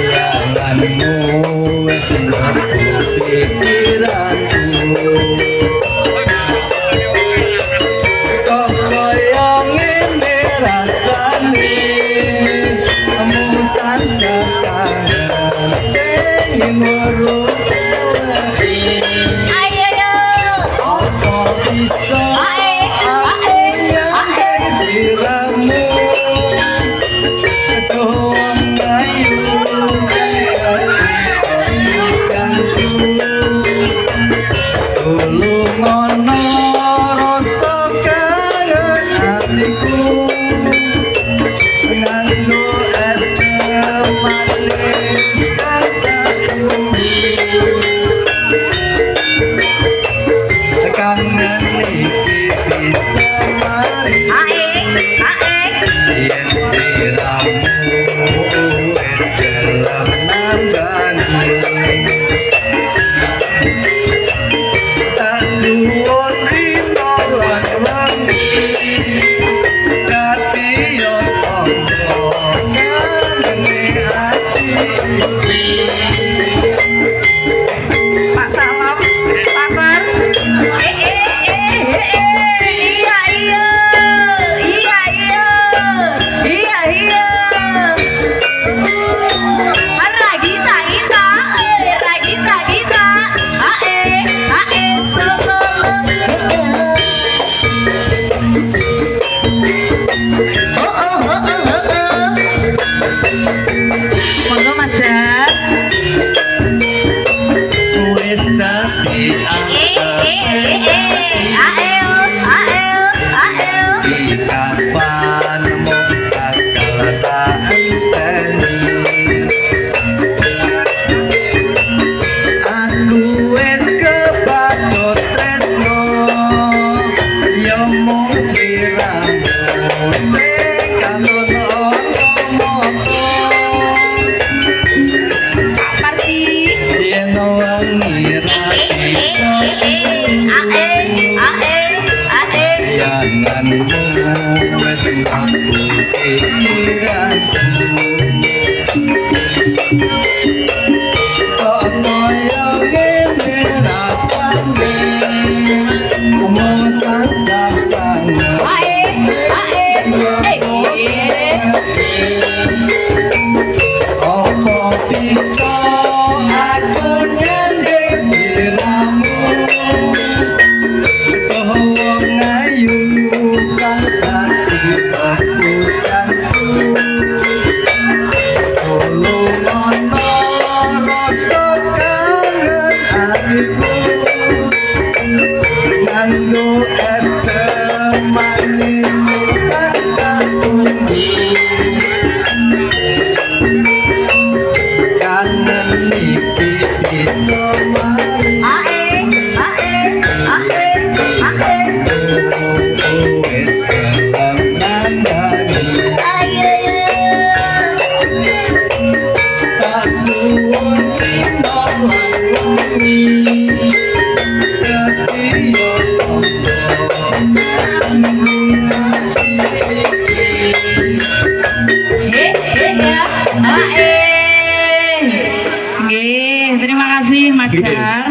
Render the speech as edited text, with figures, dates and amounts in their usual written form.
bayanganmu wis mlebu pikiranku kok koyo ngene rasane mutan satangan pengen ngurus ayo apa bisa aku yang siramu doang ayu dulu ngono rasa kangen hatiku nganggo es manis kataku kangen iki bisa mari yen siramu es dalam nambani tak suwon rino lan wangi dadi yo tangga ngene ati Pak Salam Pak Far iya Ragita solo monggo Mas Jar wis dadi kapan mung bakal tak enteni aku wis kepacut tresno yo mung siramu sing katon ana moto Parti yen wangi bayanganmu wis aku pikiranku kok koyo ngene rasane mutan satangan apa bisa aku nyanding siramu wong ayu kang dadi pakusanku tulung ana rasa kangen hatiku nganggo es manis kataku kangen iki bisa mari wis dalam nandani tak suwon dino lan wengi dadi yo Terima kasih Mas Jar.